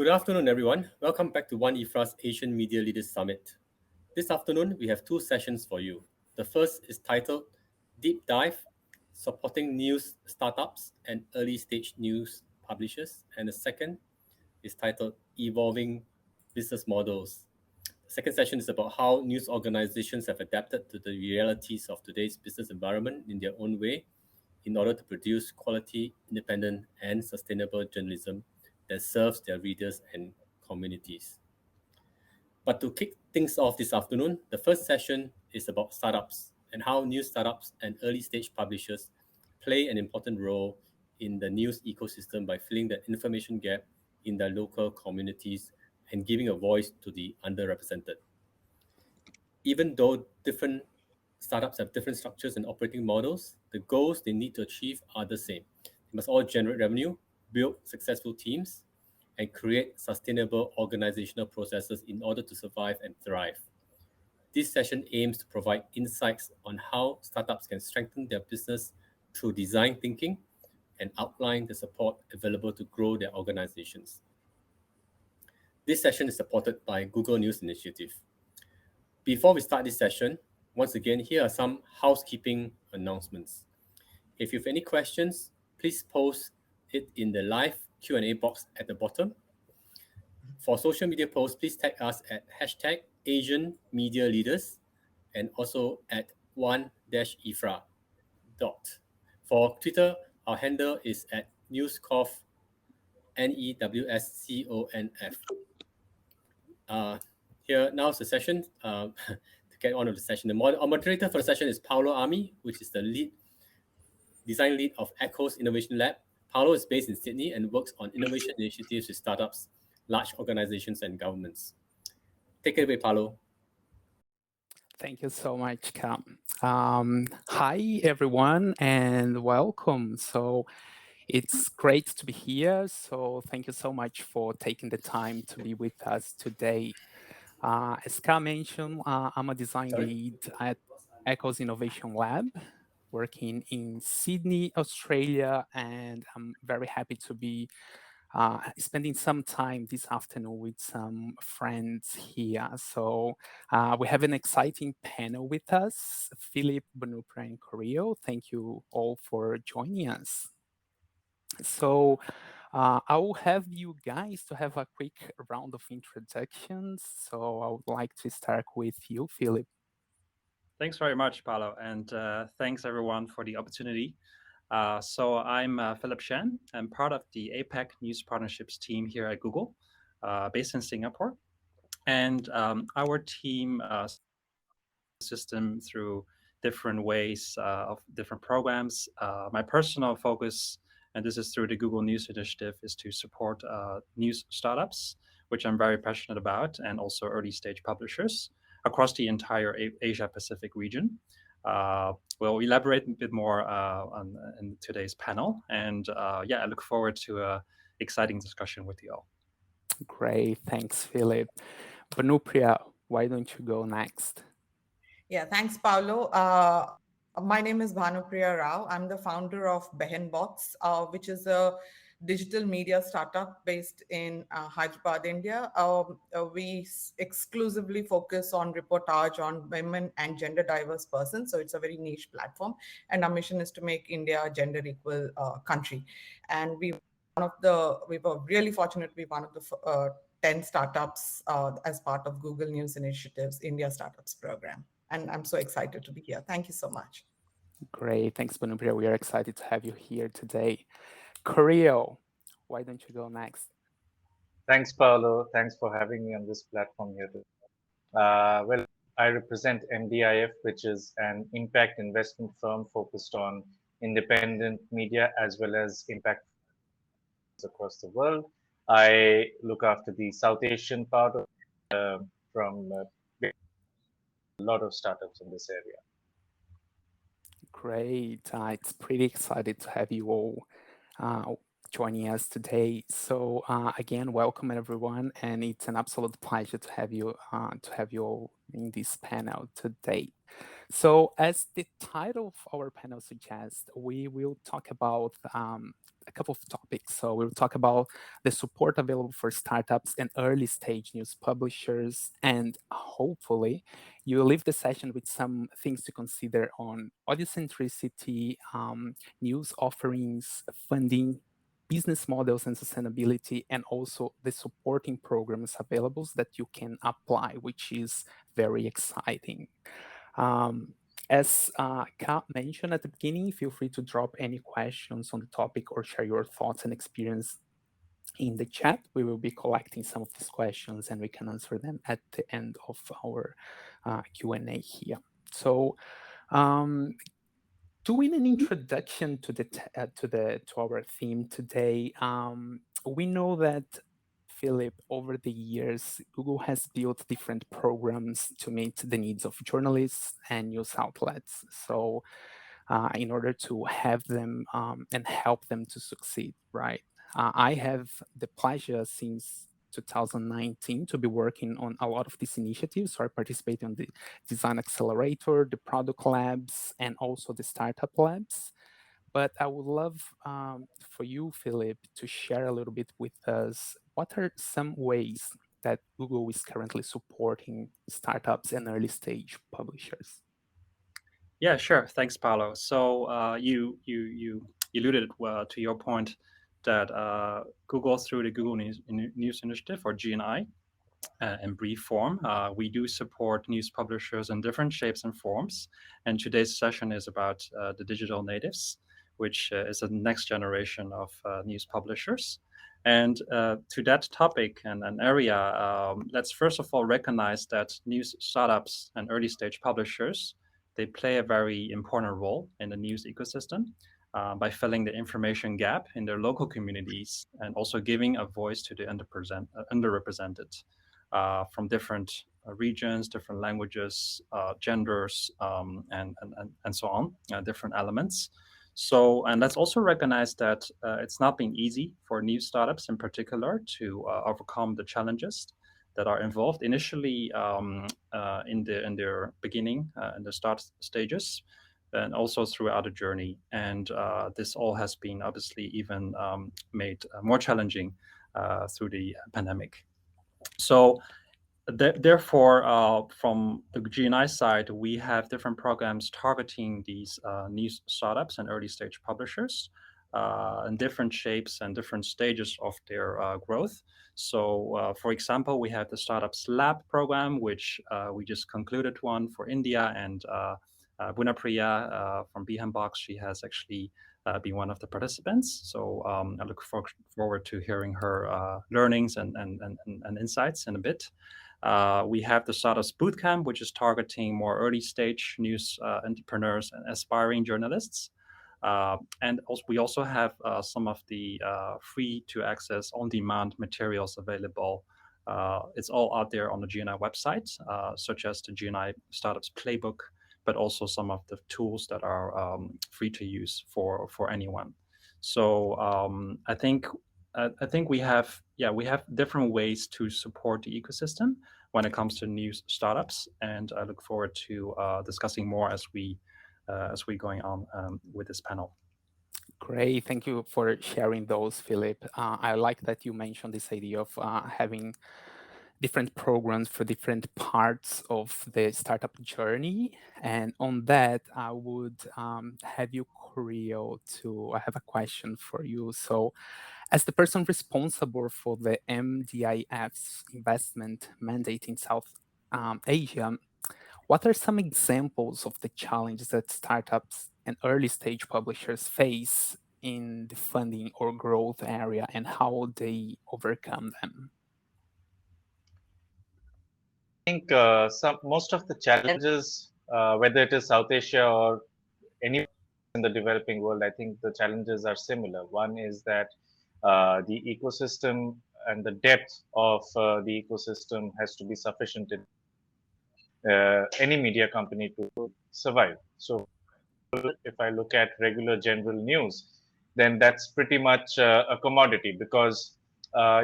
Good afternoon, everyone. Welcome back to WAN-IFRA's Asian Media Leaders Summit. This afternoon, we have two sessions for you. The first is titled Deep Dive, Supporting News Startups and Early Stage News Publishers. And the second is titled Evolving Business Models. The second session is about how news organizations have adapted to the realities of today's business environment in their own way in order to produce quality, independent, and sustainable journalism that serves their readers and communities. But to kick things off this afternoon, the first session is about startups and how new startups and early stage publishers play an important role in the news ecosystem by filling the information gap in their local communities and giving a voice to the underrepresented. Even though different startups have different structures and operating models, the goals they need to achieve are the same. They must all generate revenue, build successful teams, and create sustainable organizational processes in order to survive and thrive. This session aims to provide insights on how startups can strengthen their business through design thinking and outline the support available to grow their organizations. This session is supported by Google News Initiative. Before we start this session, once again, here are some housekeeping announcements. If you have any questions, please post it in the live Q&A box at the bottom. For social media posts, please tag us at #AsianMediaLeaders and also at WAN-IFRA. For Twitter, our handle is at newsconf, NEWSCONF. Here, now's the session. To get on with the session, our moderator for the session is Paulo Ami, which is the design lead of Echo's Innovation Lab. Paulo is based in Sydney and works on innovation initiatives with startups, large organizations, and governments. Take it away, Paulo. Thank you so much, Cam. Hi, everyone, and welcome. So it's great to be here. So thank you so much for taking the time to be with us today. As Cam mentioned, I'm a design lead at Echo's Innovation Lab, working in Sydney, Australia, and I'm very happy to be spending some time this afternoon with some friends here. So we have an exciting panel with us, Philip, Banupra, and Corio. Thank you all for joining us. So I will have you guys to have a quick round of introductions. So I would like to start with you, Philip. Thanks very much, Paulo, and thanks everyone for the opportunity. So I'm Philip Shen. I'm part of the APAC News Partnerships team here at Google, based in Singapore. And our team system through different ways of different programs. My personal focus, and this is through the Google News Initiative, is to support news startups, which I'm very passionate about, and also early stage publishers across the entire Asia-Pacific region. We'll elaborate a bit more in today's panel. And I look forward to an exciting discussion with you all. Great, thanks, Philip. Banupra, why don't you go next? Yeah, thanks, Paulo. My name is Bhanupriya Rao. I'm the founder of Behenbots, which is a digital media startup based in Hyderabad, India. We exclusively focus on reportage on women and gender diverse persons. So it's a very niche platform. And our mission is to make India a gender equal country. And we were really fortunate to be one of the 10 startups as part of Google News Initiative's India Startups program. And I'm so excited to be here. Thank you so much. Great. Thanks, Banupra. We are excited to have you here today. Corio, why don't you go next? Thanks, Paulo. Thanks for having me on this platform here. Well, I represent MDIF, which is an impact investment firm focused on independent media as well as impact across the world. I look after the South Asian part of from a lot of startups in this area. Great. It's pretty excited to have you all joining us today. So again, welcome everyone, and it's an absolute pleasure to have you all in this panel today. So as the title of our panel suggests, we will talk about a couple of topics. So we'll talk about the support available for startups and early stage news publishers, and hopefully you will leave the session with some things to consider on audience centricity, news offerings, funding, business models and sustainability, and also the supporting programs available that you can apply, which is very exciting. As Kat mentioned at the beginning, feel free to drop any questions on the topic or share your thoughts and experience in the chat. We will be collecting some of these questions and we can answer them at the end of our Q&A here. So doing an introduction to our theme today, we know that, Philip, over the years, Google has built different programs to meet the needs of journalists and news outlets. So in order to have them and help them to succeed, right? I have the pleasure since 2019 to be working on a lot of these initiatives. So I participate in the Design Accelerator, the Product Labs, and also the Startup Labs. But I would love for you, Philip, to share a little bit with us, what are some ways that Google is currently supporting startups and early stage publishers? Yeah, sure. Thanks, Paolo. So you alluded to your point that Google, through the Google News Initiative, or GNI, in brief form, we do support news publishers in different shapes and forms. And today's session is about the digital natives, which is the next generation of news publishers. And to that topic and an area, let's first of all recognize that news startups and early stage publishers, they play a very important role in the news ecosystem by filling the information gap in their local communities and also giving a voice to the underrepresented from different regions, different languages, genders, and so on, different elements. So, and let's also recognize that it's not been easy for new startups in particular to overcome the challenges that are involved initially in their beginning, in the start stages, and also throughout the journey. And this all has been obviously even made more challenging through the pandemic. So therefore, from the GNI side, we have different programs targeting these new startups and early stage publishers in different shapes and different stages of their growth. So, for example, we have the Startups Lab program, which we just concluded one for India, and Gunapriya from Box, she has actually been one of the participants. So I look forward to hearing her learnings and insights in a bit. We have the Startups Bootcamp, which is targeting more early stage news entrepreneurs and aspiring journalists. And also, we also have some of the free to access on-demand materials available. It's all out there on the GNI website, such as the GNI Startups Playbook, but also some of the tools that are free to use for anyone. So I think we have different ways to support the ecosystem when it comes to new startups, and I look forward to discussing more as we going on with this panel. Great, thank you for sharing those, Philip. I like that you mentioned this idea of having different programs for different parts of the startup journey. And on that, I would have you, Creo, I have a question for you. So as the person responsible for the MDIF's investment mandate in South Asia, what are some examples of the challenges that startups and early stage publishers face in the funding or growth area, and how they overcome them? I think most of the challenges, whether it is South Asia or any in the developing world, I think the challenges are similar. One is that the ecosystem and the depth of the ecosystem has to be sufficient in any media company to survive. So if I look at regular general news, then that's pretty much a commodity, because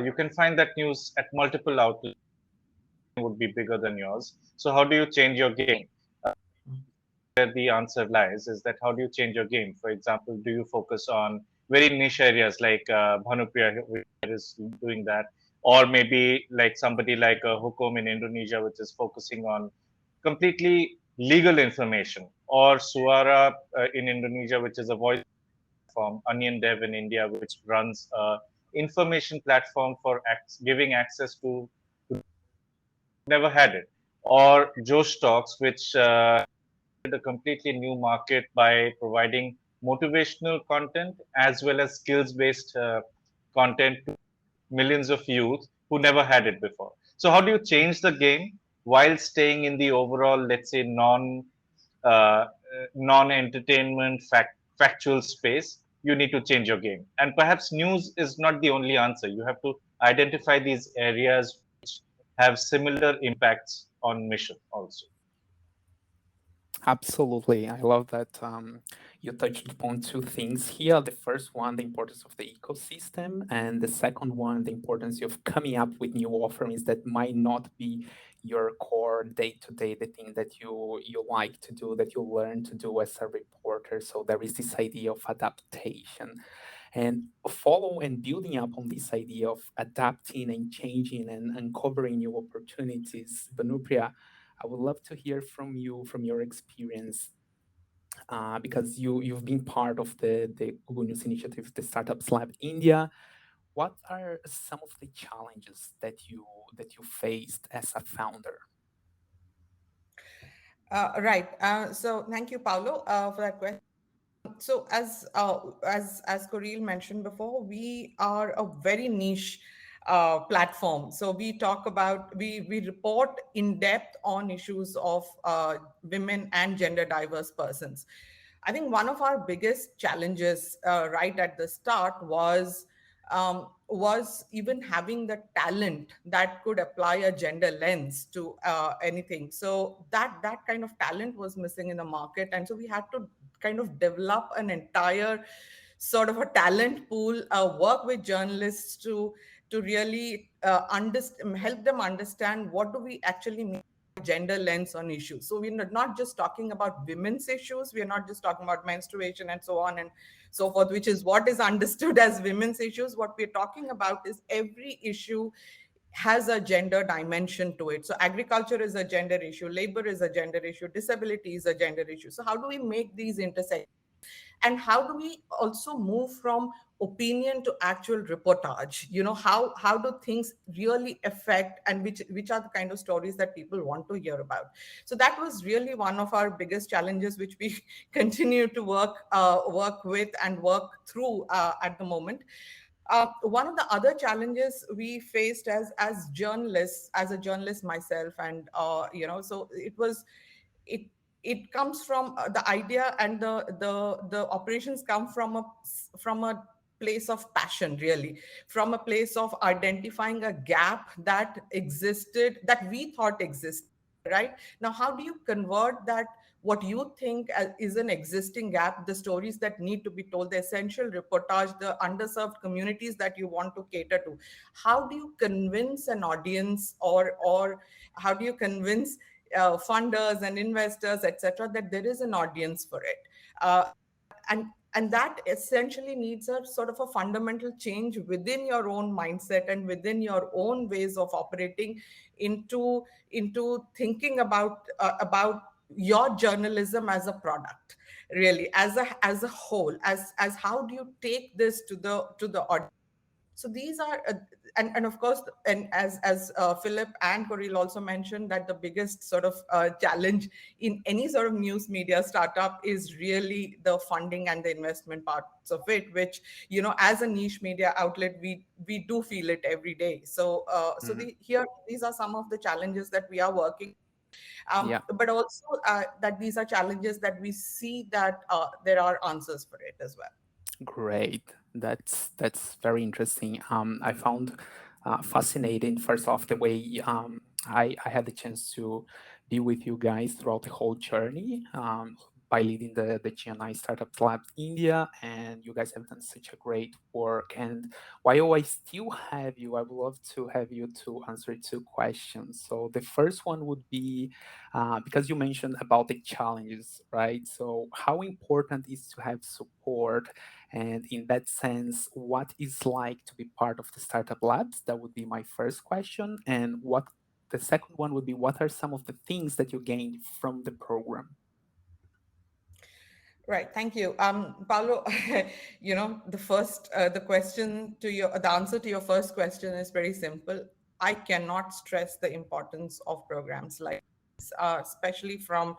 you can find that news at multiple outlets would be bigger than yours. So how do you change your game? Where the answer lies is that how do you change your game? For example, do you focus on very niche areas like Bhanupriya is doing that, or maybe like somebody like Hukum in Indonesia, which is focusing on completely legal information, or Suara in Indonesia, which is a voice platform, Onion Dev in India, which runs a information platform for giving access to never had it, or Josh Talks, which a completely new market by providing motivational content as well as skills based content to millions of youth who never had it before. So, how do you change the game while staying in the overall, let's say, uh, non entertainment factual space? You need to change your game. And perhaps news is not the only answer. You have to identify these areas which have similar impacts on mission also. Absolutely. I love that you touched upon two things here. The first one, the importance of the ecosystem, and the second one, the importance of coming up with new offerings that might not be your core day-to-day, the thing that you like to do, that you learn to do as a reporter. So there is this idea of adaptation. And follow and building up on this idea of adapting and changing and uncovering new opportunities. Banupriya, I would love to hear from you, from your experience, because you've been part of the Google News initiative, the Startups Lab India. What are some of the challenges that you faced as a founder? Right. So thank you, Paulo, for that question. So as Coril mentioned before, we are a very niche platform. So we report in depth on issues of women and gender diverse persons. I think one of our biggest challenges right at the start was even having the talent that could apply a gender lens to anything. So that kind of talent was missing in the market, and so we had to kind of develop an entire sort of a talent pool, work with journalists to really help them understand what do we actually mean by gender lens on issues. So we're not just talking about women's issues, we're not just talking about menstruation and so on and so forth, which is what is understood as women's issues. What we're talking about is every issue has a gender dimension to it. So agriculture is a gender issue, labor is a gender issue, disability is a gender issue. So how do we make these intersect? And how do we also move from opinion to actual reportage? How do things really affect, and which are the kind of stories that people want to hear about? So that was really one of our biggest challenges, which we continue to work with and work through at the moment. One of the other challenges we faced as journalists, as a journalist myself, and so it it comes from the idea, and the operations come from a place of passion, really, from a place of identifying a gap that existed, that we thought existed. Right now, how do you convert that, what you think is an existing gap, the stories that need to be told, the essential reportage, the underserved communities that you want to cater to? How do you convince an audience, or how do you convince funders and investors, etc., that there is an audience for it? And and that essentially needs a sort of a fundamental change within your own mindset and within your own ways of operating, into thinking about your journalism as a product, really, as a whole, as how do you take this to the audience? So these are and of course, and as Philip and Coril also mentioned, that the biggest sort of challenge in any sort of news media startup is really the funding and the investment parts of it, which, as a niche media outlet, we do feel it every day. So these are some of the challenges that we are working, Yeah. but also that these are challenges that we see that there are answers for it as well. Great. That's very interesting. I found fascinating, first off, the way I had the chance to be with you guys throughout the whole journey. by leading the GNI Startup Lab India, and you guys have done such a great work. And while I still have you, I would love to have you to answer two questions. So the first one would be, because you mentioned about the challenges, right? So how important is to have support? And in that sense, what is like to be part of the Startup Labs? That would be my first question. And what the second one would be, what are some of the things that you gained from the program? Right. Thank you. Paulo, the answer to your first question is very simple. I cannot stress the importance of programs like this, especially from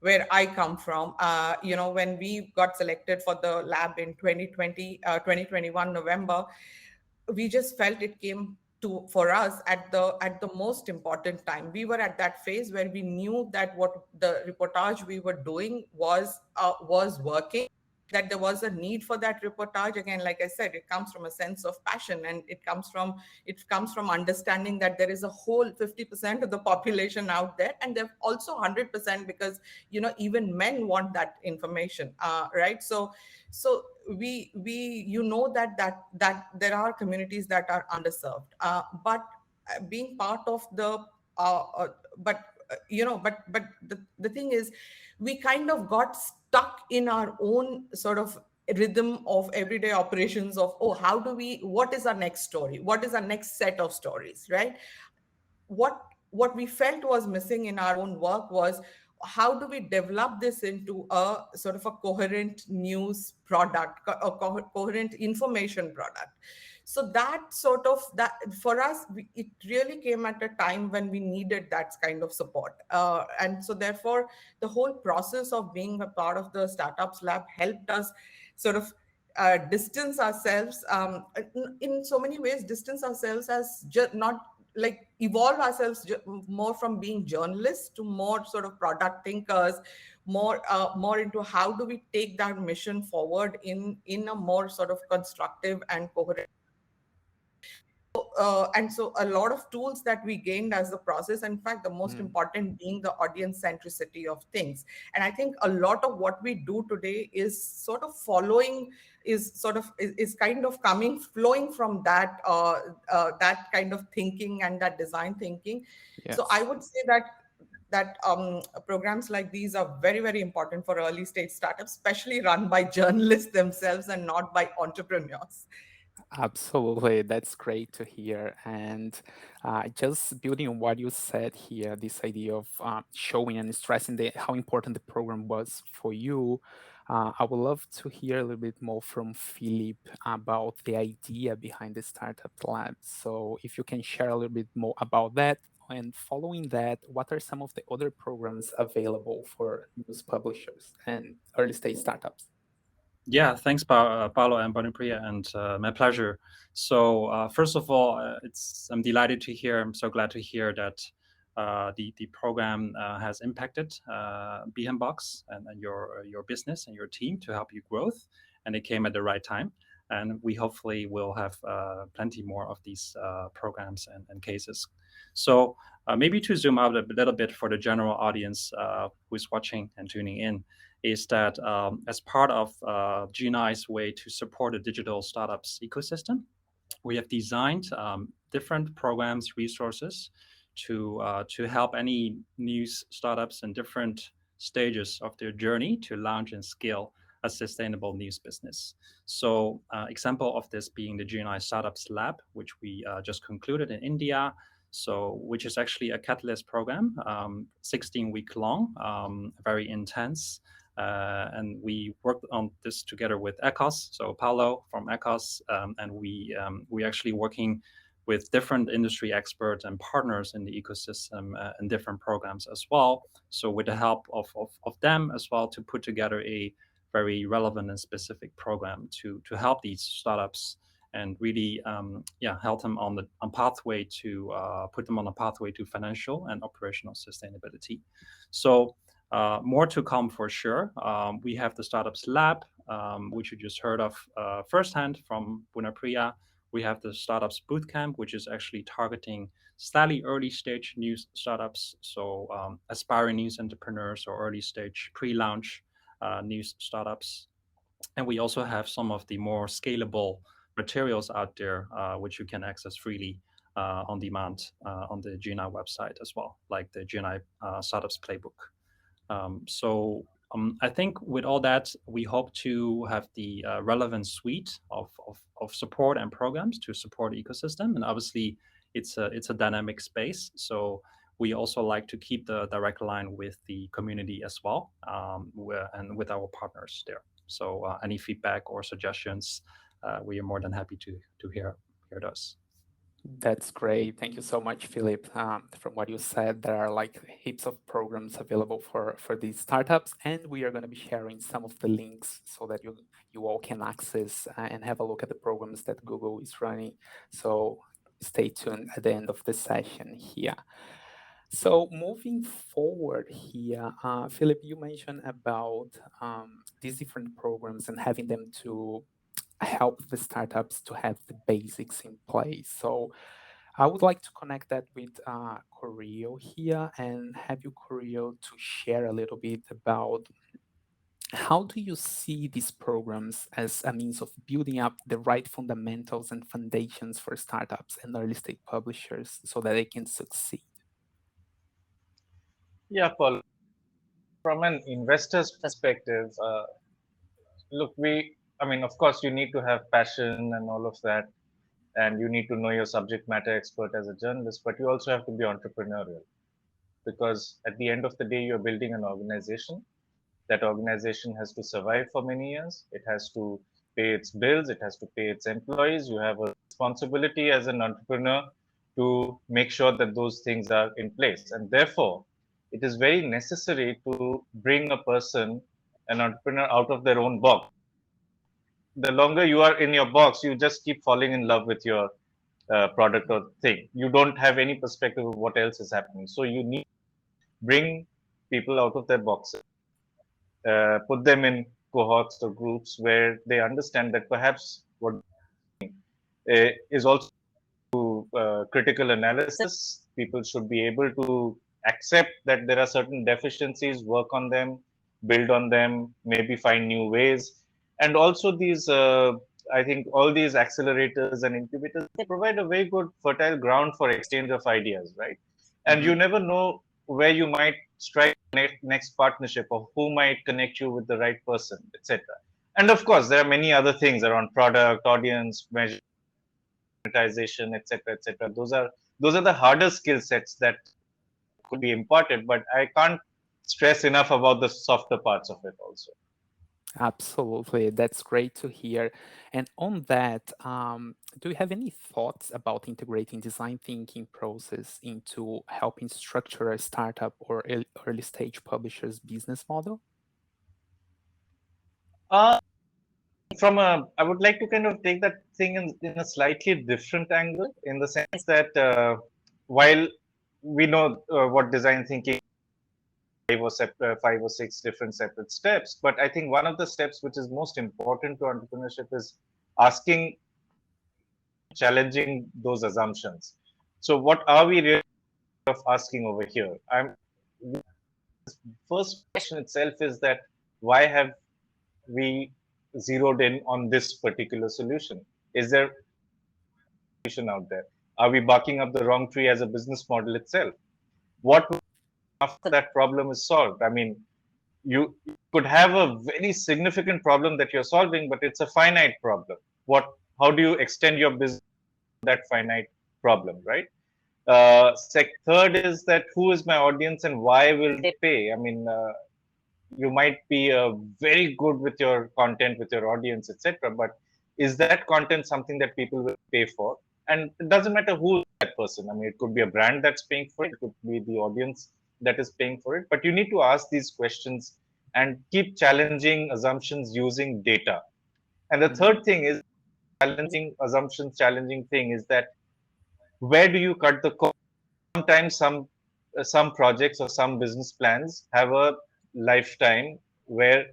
where I come from. When we got selected for the lab in 2021 November, we just felt it came to for us at the most important time. We were at that phase where we knew that what the reportage we were doing was working, that there was a need for that reportage. Again, like I said, it comes from a sense of passion, and it comes from understanding that there is a whole 50% of the population out there, and they're also 100% because even men want that information, right? So we that there are communities that are underserved, but being part of the but the thing is, we kind of got stuck in our own sort of rhythm of everyday operations of, oh, what is our next story, what is our next set of stories, right? What we felt was missing in our own work was, how do we develop this into a sort of a coherent news product, a coherent information product? So that for us, it really came at a time when we needed that kind of support, and so therefore the whole process of being a part of the startups lab helped us sort of distance ourselves, in so many ways, distance ourselves as not like evolve ourselves more from being journalists to more sort of product thinkers, more into how do we take that mission forward in a more sort of constructive and coherent. And so a lot of tools that we gained as the process, in fact the most important being the audience centricity of things. And I think a lot of what we do today is sort of kind of flowing from that kind of thinking and that design thinking. Yes. So I would say that programs like these are very, very important for early stage startups, especially run by journalists themselves and not by entrepreneurs. Absolutely, that's great to hear. And just building on what you said here, this idea of showing and stressing how important the program was for you, I would love to hear a little bit more from Philip about the idea behind the Startup Lab. So if you can share a little bit more about that, and following that, what are some of the other programs available for news publishers and early stage startups? Yeah, thanks, Paolo and Bonipriya, and my pleasure. So first of all, I'm delighted to hear. I'm so glad to hear that the program has impacted Box and your business and your team to help you growth, and it came at the right time. And we hopefully will have plenty more of these programs and cases. So maybe to zoom out a little bit for the general audience who's watching and tuning in, is that as part of GNI's way to support the digital startups ecosystem, we have designed different programs, resources to help any news startups in different stages of their journey to launch and scale a sustainable news business. So example of this being the GNI Startups Lab, which we just concluded in India. So, which is actually a catalyst program, 16-week long, very intense. And we worked on this together with ECOS, so Paulo from ECOS, and we actually working with different industry experts and partners in the ecosystem in different programs as well. So with the help of them as well to put together a very relevant and specific program to help these startups and really help them on a pathway to put them on a pathway to financial and operational sustainability. So more to come for sure. We have the Startups Lab, which you just heard of firsthand from Bonipriya. We have the Startups Bootcamp, which is actually targeting slightly early stage news startups, so aspiring news entrepreneurs or early stage pre-launch news startups. And we also have some of the more scalable materials out there, which you can access freely on demand on the GNI website as well, like the GNI Startups Playbook. I think with all that, we hope to have the relevant suite of support and programs to support the ecosystem. And obviously, it's a dynamic space. So we also like to keep the direct line with the community as well, and with our partners there. So any feedback or suggestions, we are more than happy to hear those. That's great. Thank you so much, Philip. From what you said, there are like heaps of programs available for these startups, and we are going to be sharing some of the links so that you all can access and have a look at the programs that Google is running. So stay tuned at the end of the session here. So moving forward here, Philip, you mentioned about these different programs and having them to help the startups to have the basics in place. So I would like to connect that with Corio here and have you, Corio, to share a little bit about how do you see these programs as a means of building up the right fundamentals and foundations for startups and early stage publishers so that they can succeed? Yeah, Paul. From an investor's perspective, look, I mean, of course, you need to have passion and all of that, and you need to know your subject matter expert as a journalist, but you also have to be entrepreneurial because at the end of the day, you're building an organization. That organization has to survive for many years. It has to pay its bills. It has to pay its employees. You have a responsibility as an entrepreneur to make sure that those things are in place. And therefore, it is very necessary to bring a person, an entrepreneur, out of their own box. The longer you are in your box, you just keep falling in love with your product or thing. You don't have any perspective of what else is happening. So you need to bring people out of their boxes, put them in cohorts or groups where they understand that perhaps what is also critical analysis. People should be able to accept that there are certain deficiencies, work on them, build on them, maybe find new ways. And also these, I think all these accelerators and incubators, they provide a very good fertile ground for exchange of ideas, right? And you never know where you might strike next partnership or who might connect you with the right person, etc. And of course, there are many other things around product, audience, measure, monetization, etc., etc. Those are the harder skill sets that could be imparted, but I can't stress enough about the softer parts of it also. Absolutely, that's great to hear. And on that, do you have any thoughts about integrating design thinking process into helping structure a startup or early stage publisher's business model? I would like to kind of take that thing in a slightly different angle, in the sense that while we know what design thinking, five or six different separate steps, but I think one of the steps which is most important to entrepreneurship is asking, challenging those assumptions. So what are we really asking over here? First question itself is that why have we zeroed in on this particular solution? Is there a solution out there? Are we barking up the wrong tree as a business model itself? What after that problem is solved? I mean, you could have a very significant problem that you're solving, but it's a finite problem. How do you extend your business to that finite problem, right? Third is that who is my audience and why will they pay? I mean, you might be very good with your content, with your audience, etc. But is that content something that people will pay for? And it doesn't matter who is that person. I mean, it could be a brand that's paying for it. It could be the audience that is paying for it. But you need to ask these questions and keep challenging assumptions using data. And the third thing is challenging assumptions, challenging thing is that where do you cut the cord? Sometimes some projects or some business plans have a lifetime where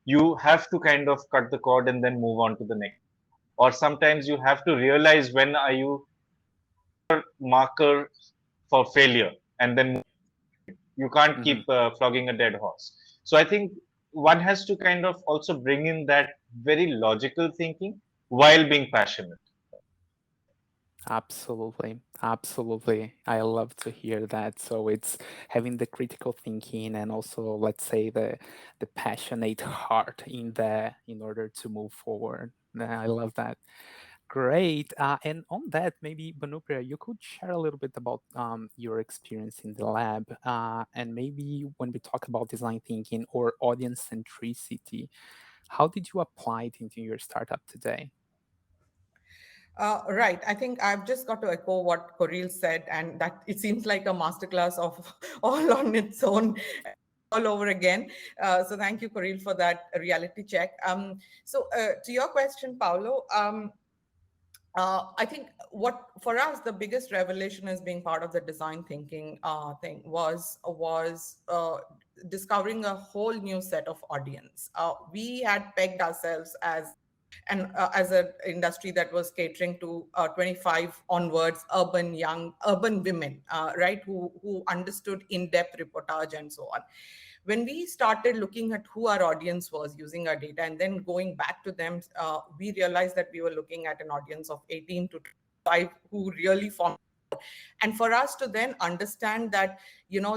you have to kind of cut the cord and then move on to the next, or sometimes you have to realize when are you marker for failure and then you can't keep flogging a dead horse. So I think one has to kind of also bring in that very logical thinking while being passionate. Absolutely. Absolutely. I love to hear that. So it's having the critical thinking and also, let's say, the passionate heart in there in order to move forward. I love that. Great. And on that, maybe Banupriya, you could share a little bit about your experience in the lab. And maybe when we talk about design thinking or audience centricity, how did you apply it into your startup today? Right. I think I've just got to echo what Coril said, and that it seems like a masterclass of all on its own all over again. So thank you, Coril, for that reality check. To your question, Paulo, I think what for us the biggest revelation as being part of the design thinking thing was discovering a whole new set of audience. We had pegged ourselves as an industry that was catering to 25 onwards urban women, right, who understood in-depth reportage and so on. When we started looking at who our audience was using our data and then going back to them, we realized that we were looking at an audience of 18 to 25 who really formed. And for us to then understand that,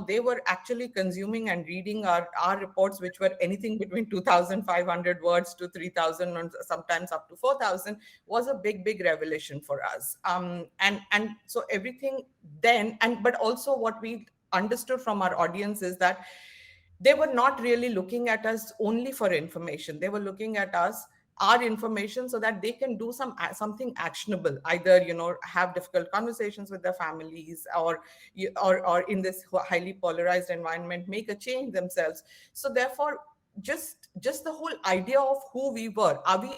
they were actually consuming and reading our reports, which were anything between 2,500 words to 3,000 and sometimes up to 4,000, was a big revelation for us. And so everything then, but also what we understood from our audience is that they were not really looking at us only for information. They were looking at us, our information, so that they can do something actionable, either have difficult conversations with their families, or in this highly polarized environment make a change themselves. So therefore, just the whole idea of who we were, are we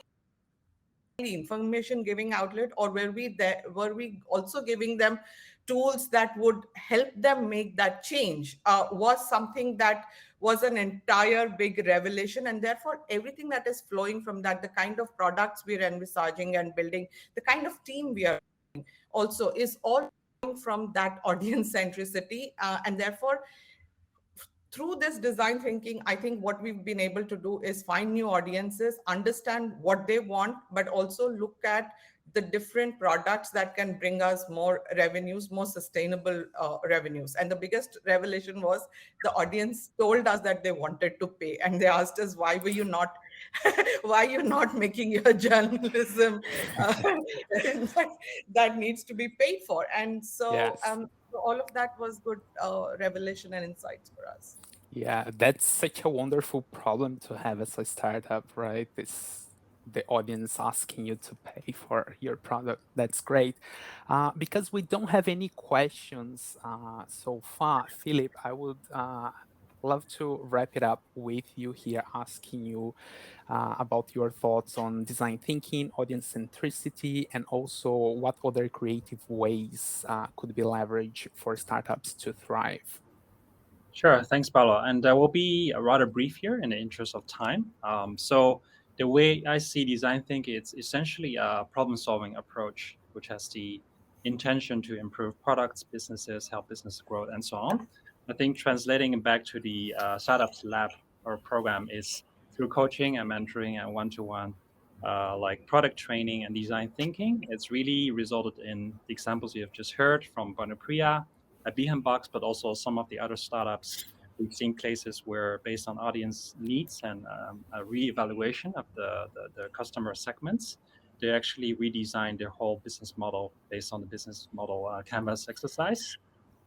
information giving outlet, or were we also giving them tools that would help them make that change, was something that was an entire big revelation. And therefore everything that is flowing from that, the kind of products we're envisaging and building, the kind of team we are also, is all from that audience centricity. And therefore, through this design thinking, I think what we've been able to do is find new audiences, understand what they want, but also look at the different products that can bring us more revenues, more sustainable revenues. And the biggest revelation was the audience told us that they wanted to pay, and they asked us, why were you not why you're not making your journalism uh, that, that needs to be paid for. And so Yes. so all of that was good revelation and insights for us. Yeah, that's such a wonderful problem to have as a startup, right? This the audience asking you to pay for your product. That's great. Because we don't have any questions so far, Philip, I would love to wrap it up with you here, asking you about your thoughts on design thinking, audience centricity, and also what other creative ways could be leveraged for startups to thrive. Sure, thanks, Paolo. And I will be rather brief here in the interest of time. So the way I see design thinking, it's essentially a problem-solving approach, which has the intention to improve products, businesses, help business grow, and so on. I think translating it back to the startups lab or program is through coaching and mentoring and one-to-one, like product training and design thinking. It's really resulted in the examples you have just heard from Banupriya, at Box, but also some of the other startups. We've seen cases where, based on audience needs and a reevaluation of the customer segments, they actually redesigned their whole business model based on the business model canvas exercise.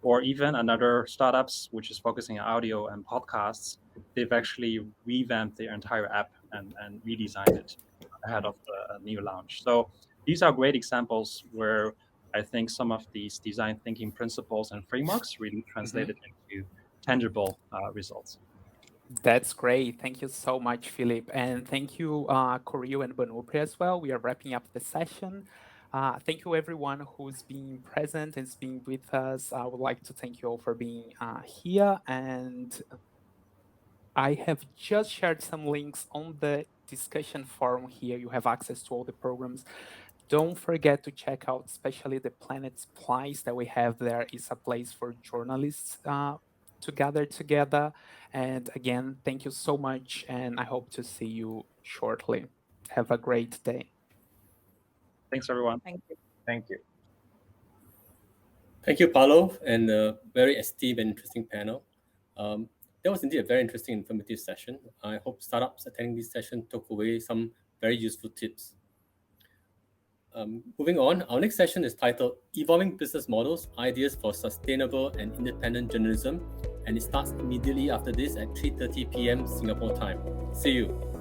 Or even another startups, which is focusing on audio and podcasts, they've actually revamped their entire app and redesigned it ahead of the new launch. So these are great examples where I think some of these design thinking principles and frameworks really translated into tangible results. That's great. Thank you so much, Philip. And thank you, Coril and Banupri as well. We are wrapping up the session. Thank you, everyone who's been present and has been with us. I would like to thank you all for being here. And I have just shared some links on the discussion forum here. You have access to all the programs. Don't forget to check out, especially the Planet's Plies that we have there is a place for journalists to gather together. And again, thank you so much, and I hope to see you shortly. Have a great day. Thanks, everyone. Thank you. Thank you. Thank you, Paulo, and a very esteemed and interesting panel. That was indeed a very interesting, informative session. I hope startups attending this session took away some very useful tips. Moving on, our next session is titled Evolving Business Models, Ideas for Sustainable and Independent Journalism, and it starts immediately after this at 3:30 p.m. Singapore time. See you.